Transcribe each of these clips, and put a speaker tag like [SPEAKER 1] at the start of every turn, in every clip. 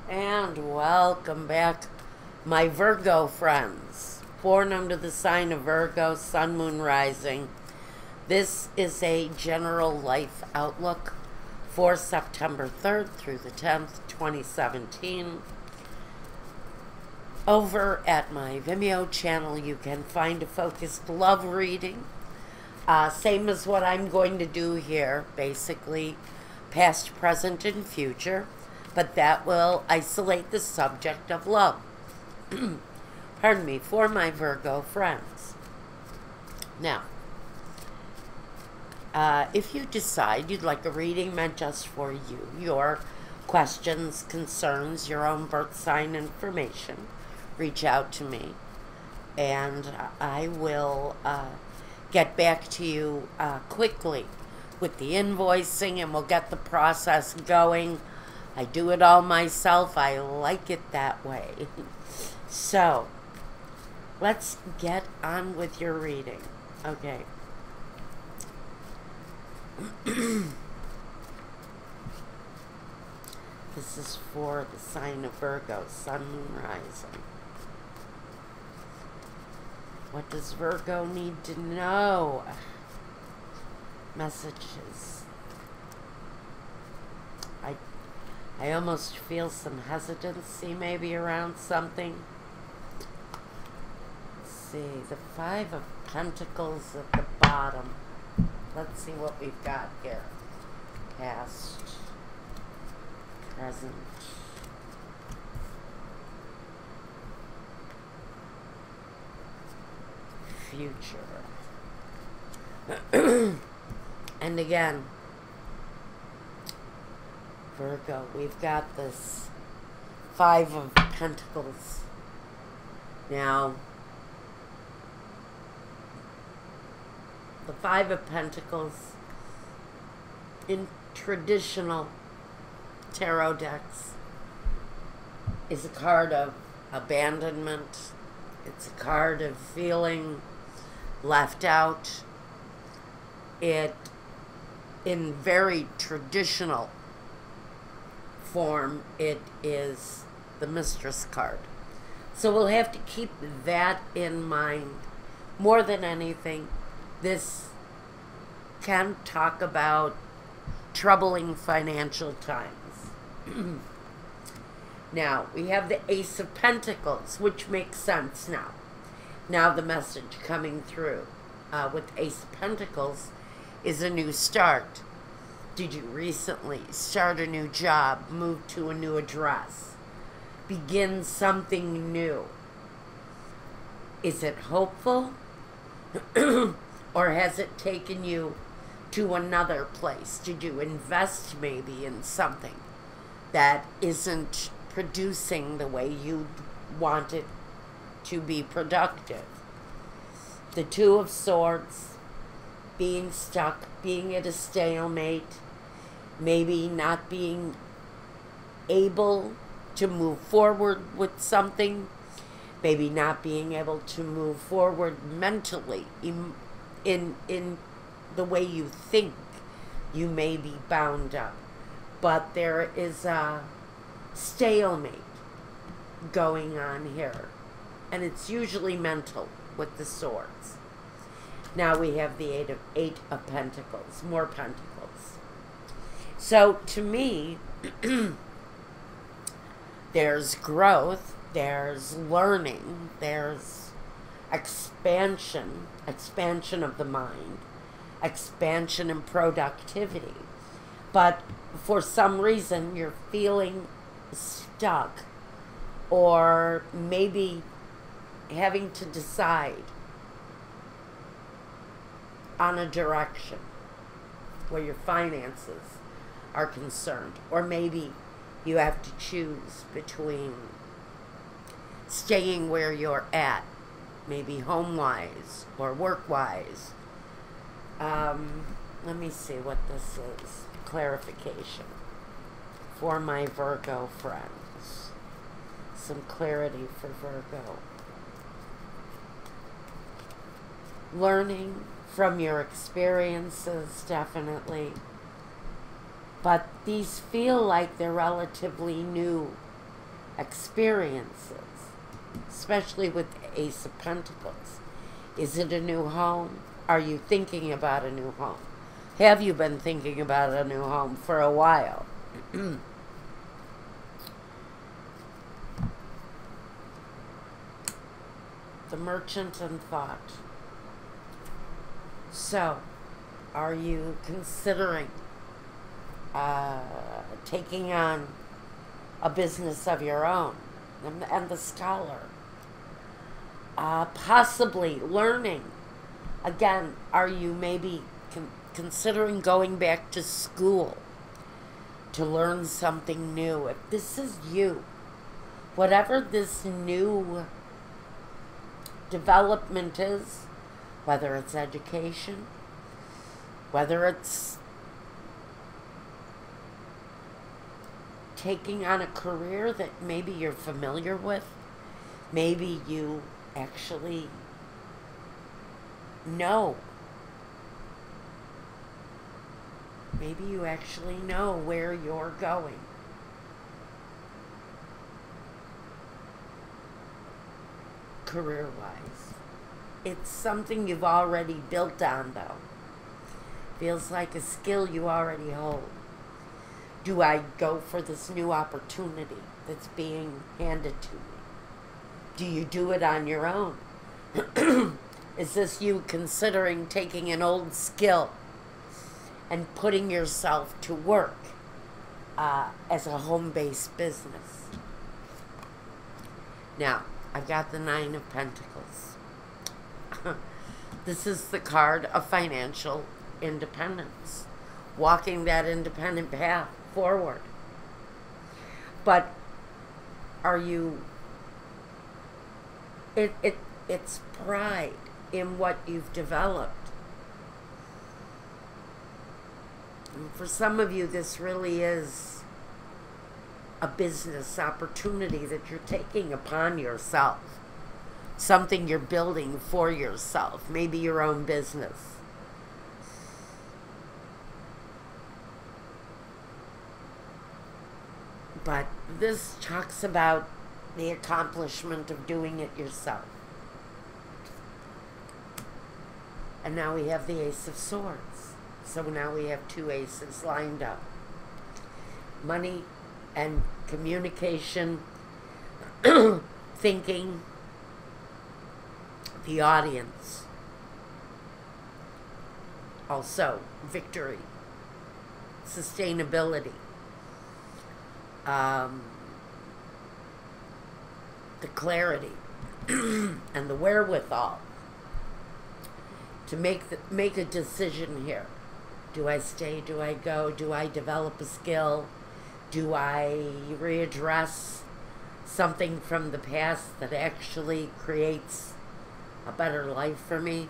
[SPEAKER 1] And welcome back, my Virgo friends. Born under the sign of Virgo, Sun, Moon, Rising. This is a general life outlook for September 3rd through the 10th, 2017. Over at my Vimeo channel, you can find a focused love reading. Same as what I'm going to do here, basically past, present, and future. But that will isolate the subject of love. Pardon me, for my Virgo friends. Now, if you decide you'd like a reading meant just for you, your questions, concerns, your own birth sign information, reach out to me, and I will get back to you quickly with the invoicing, and we'll get the process going. I do it all myself. I like it that way. So, let's get on with your reading. Okay. This is for the sign of Virgo, Sun, Moon, Rising. What does Virgo need to know? Messages. I almost feel some hesitancy maybe around something. Let's see, the Five of Pentacles at the bottom. Let's see what we've got here. Past, present, future. And again, Virgo, we've got this Five of Pentacles. Now, the Five of Pentacles in traditional tarot decks is a card of abandonment. It's a card of feeling left out. It, in very traditional form, it is the Mistress card. So we'll have to keep that in mind. More than anything, this can talk about troubling financial times. Now, we have the Ace of Pentacles, which makes sense now. Now the message coming through with Ace of Pentacles is a new start. Did you recently start a new job, move to a new address, begin something new? Is it hopeful? Or has it taken you to another place? Did you invest maybe in something that isn't producing the way you want it to be productive? The Two of Swords, being stuck, being at a stalemate, maybe not being able to move forward with something, maybe not being able to move forward mentally in the way you think. You may be bound up, but there is a stalemate going on here, and it's usually mental with the swords. Now we have the Eight of Pentacles, more Pentacles. So to me, there's growth, there's learning, there's expansion of the mind, expansion and productivity. But for some reason, you're feeling stuck, or maybe having to decide on a direction where your finances are concerned, or maybe you have to choose between staying where you're at, maybe home-wise or work-wise. Let me see what this is. Clarification for my Virgo friends. Some clarity for Virgo. Learning from your experiences, definitely. But these feel like they're relatively new experiences, especially with the Ace of Pentacles. Is it a new home? Are you thinking about a new home? Have you been thinking about a new home for a while? The Merchant in Thought. So, are you considering taking on a business of your own? And the Scholar. Possibly learning. Again, are you maybe considering going back to school to learn something new? If this is you, whatever this new development is, whether it's education, whether it's taking on a career that maybe you're familiar with, maybe you actually know. Maybe you actually know where you're going. Career-wise. It's something you've already built on, though. Feels like a skill you already hold. Do I go for this new opportunity that's being handed to me? Do you do it on your own? Is this you considering taking an old skill and putting yourself to work as a home-based business? Now, I've got the Nine of Pentacles. This is the card of financial independence. Walking that independent path forward. But are you... It's pride in what you've developed. And for some of you, this really is a business opportunity that you're taking upon yourself. Something you're building for yourself. Maybe your own business. But this talks about the accomplishment of doing it yourself. And now we have the Ace of Swords. So now we have two aces lined up. Money and communication, thinking, the audience. Also, victory, sustainability, the clarity and the wherewithal to make a decision here. Do I stay? Do I go? Do I develop a skill? Do I readdress something from the past that actually creates a better life for me?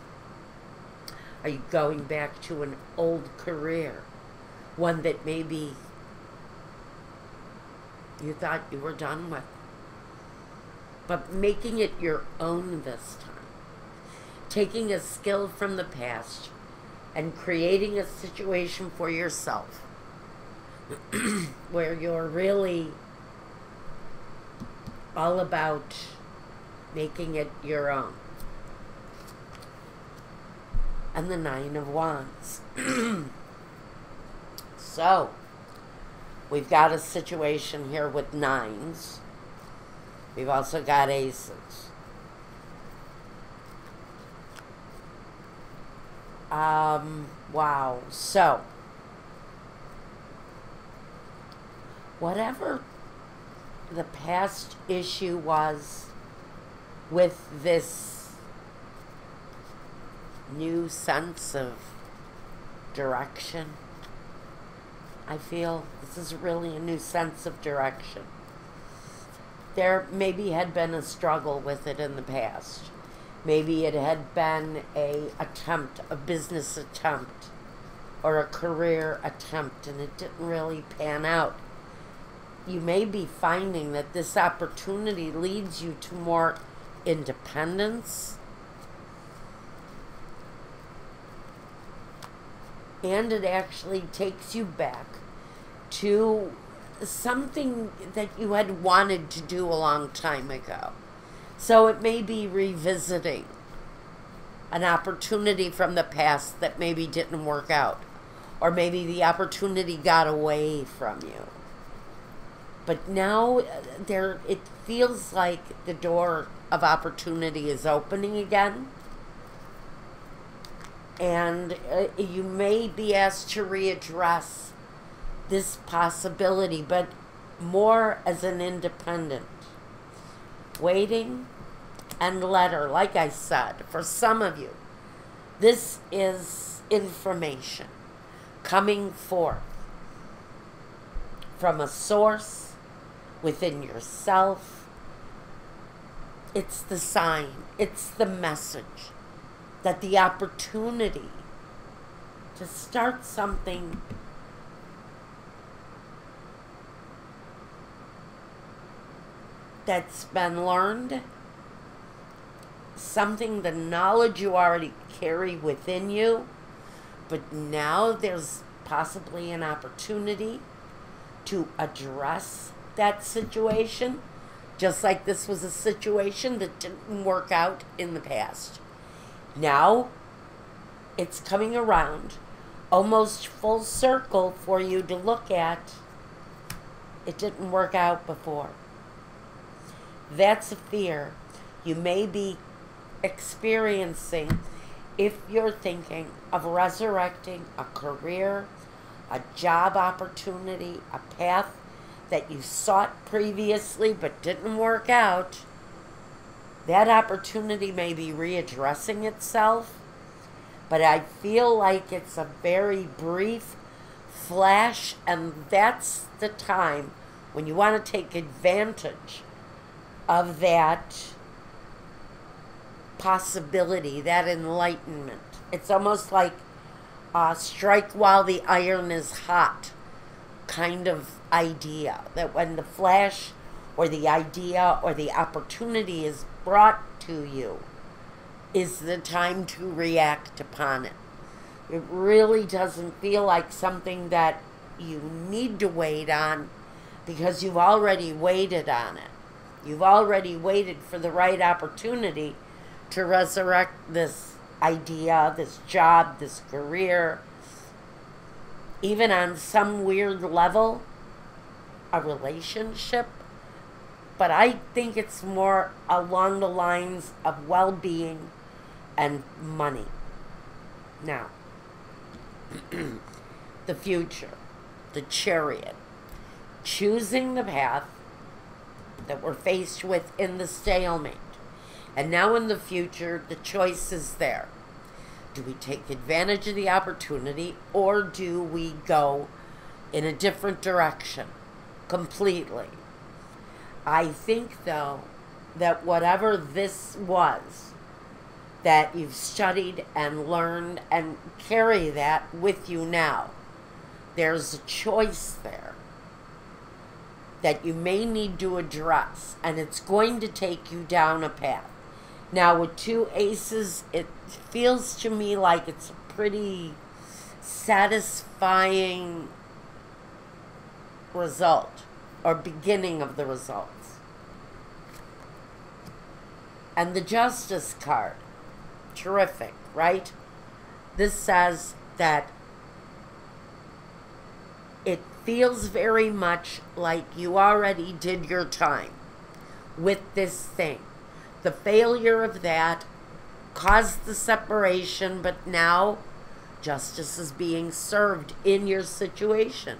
[SPEAKER 1] Are you going back to an old career? One that maybe you thought you were done with? But making it your own this time. Taking a skill from the past and creating a situation for yourself where you're really all about making it your own. And the Nine of Wands. So, we've got a situation here with nines. We've also got aces. Wow. So, whatever the past issue was with this new sense of direction, I feel this is really a new sense of direction. There maybe had been a struggle with it in the past. Maybe it had been a business attempt, or a career attempt, and it didn't really pan out. You may be finding that this opportunity leads you to more independence, and it actually takes you back to something that you had wanted to do a long time ago. So it may be revisiting an opportunity from the past that maybe didn't work out, or maybe the opportunity got away from you. But now it feels like the door of opportunity is opening again. And you may be asked to readdress this possibility, but more as an independent. Waiting and letter, like I said, for some of you, this is information coming forth from a source within yourself. It's the sign, it's the message that the opportunity to start something that's been learned, something, the knowledge you already carry within you, but now there's possibly an opportunity to address that situation, just like this was a situation that didn't work out in the past. Now it's coming around almost full circle for you to look at. It didn't work out before. That's a fear you may be experiencing if you're thinking of resurrecting a career, a job opportunity, a path that you sought previously but didn't work out. That opportunity may be readdressing itself, but I feel like it's a very brief flash, and that's the time when you want to take advantage of that possibility, that enlightenment. It's almost like strike while the iron is hot kind of idea, that when the flash or the idea or the opportunity is brought to you is the time to react upon it. It really doesn't feel like something that you need to wait on, because you've already waited on it. You've already waited for the right opportunity to resurrect this idea, this job, this career, even on some weird level, a relationship. But I think it's more along the lines of well-being and money. Now, the future, the Chariot, choosing the path that we're faced with in the stalemate. And now in the future, the choice is there. Do we take advantage of the opportunity, or do we go in a different direction completely? I think, though, that whatever this was, that you've studied and learned and carry that with you now, there's a choice there that you may need to address, and it's going to take you down a path. Now, with two aces, it feels to me like it's a pretty satisfying result, or beginning of the results. And the Justice card, terrific, right? This says that it feels very much like you already did your time with this thing. The failure of that caused the separation, but now justice is being served in your situation.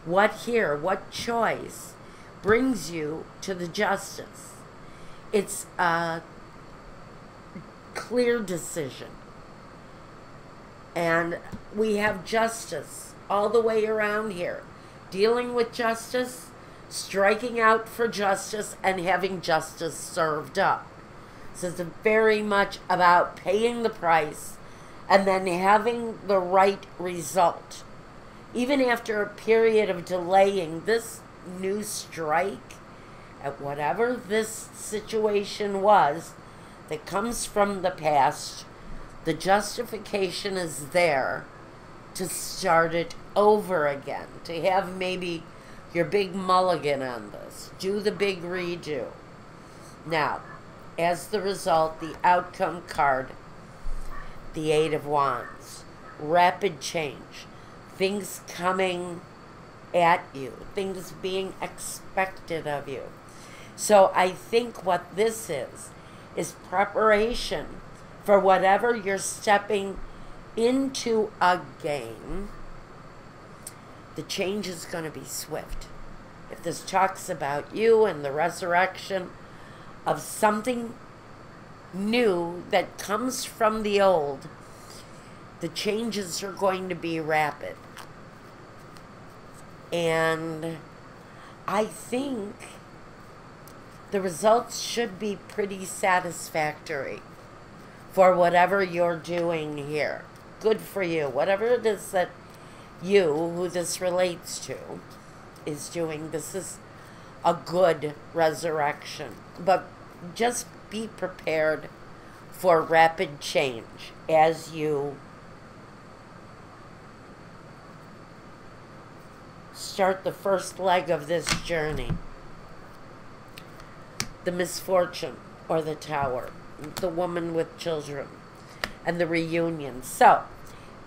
[SPEAKER 1] What here, what choice brings you to the justice? It's a clear decision. And we have justice all the way around here. Dealing with justice, striking out for justice, and having justice served up. So it's very much about paying the price and then having the right result. Even after a period of delaying, this new strike at whatever this situation was that comes from the past, the justification is there to start it over again, to have maybe your big mulligan on this. Do the big redo. Now, as the result, the outcome card, the Eight of Wands. Rapid change. Things coming at you. Things being expected of you. So I think what this is preparation for whatever you're stepping into again. The change is going to be swift. If this talks about you and the resurrection of something new that comes from the old, the changes are going to be rapid. And I think the results should be pretty satisfactory for whatever you're doing here. Good for you. Whatever it is that you, who this relates to, is doing, this is a good resurrection. But just be prepared for rapid change as you start the first leg of this journey. The misfortune, or the Tower, the woman with children, and the reunion. So,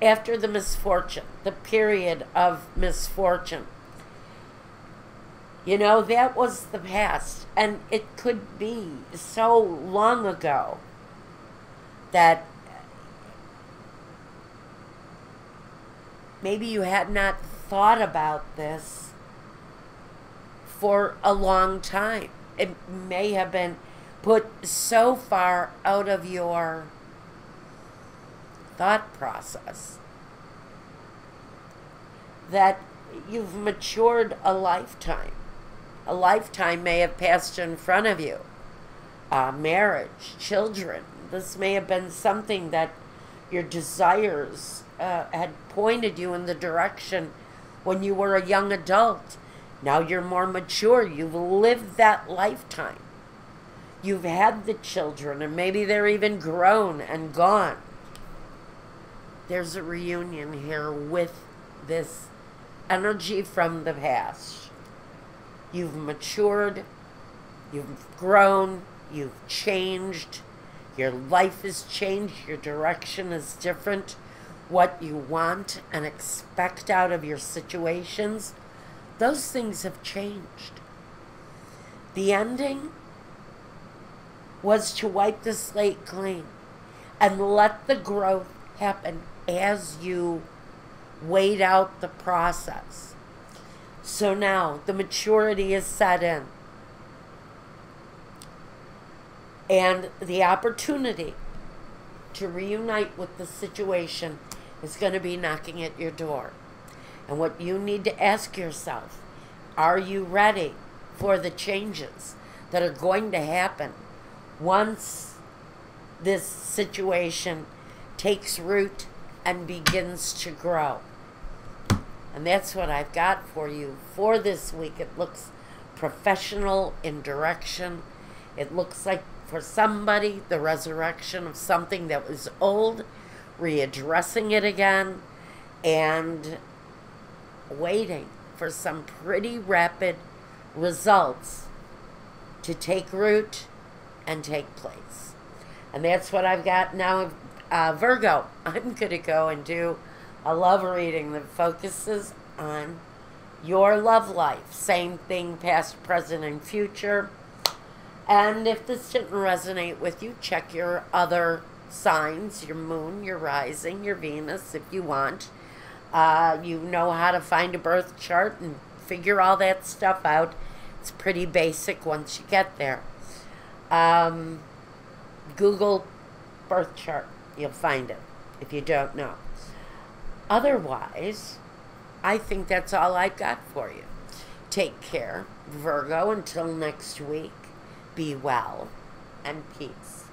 [SPEAKER 1] after the misfortune, the period of misfortune, you know, that was the past. And it could be so long ago that maybe you had not thought about this for a long time. It may have been put so far out of your thought process that you've matured a lifetime. A lifetime may have passed in front of you. Marriage, children. This may have been something that your desires had pointed you in the direction when you were a young adult. Now you're more mature. You've lived that lifetime. You've had the children, and maybe they're even grown and gone. There's a reunion here with this energy from the past. You've matured, you've grown, you've changed, your life has changed, your direction is different. What you want and expect out of your situations, those things have changed. The ending was to wipe the slate clean and let the growth happen as you wait out the process. So now the maturity is set in. And the opportunity to reunite with the situation is going to be knocking at your door. And what you need to ask yourself, are you ready for the changes that are going to happen once this situation takes root and begins to grow? And that's what I've got for you for this week. It looks professional in direction. It looks like for somebody the resurrection of something that was old, readdressing it again, and waiting for some pretty rapid results to take root and take place. And that's what I've got now. Virgo, I'm going to go and do a love reading that focuses on your love life. Same thing, past, present, and future. And if this didn't resonate with you, check your other signs, your moon, your rising, your Venus, if you want. You know how to find a birth chart and figure all that stuff out. It's pretty basic once you get there. Google birth chart. You'll find it if you don't know. Otherwise, I think that's all I've got for you. Take care, Virgo. Until next week, be well and peace.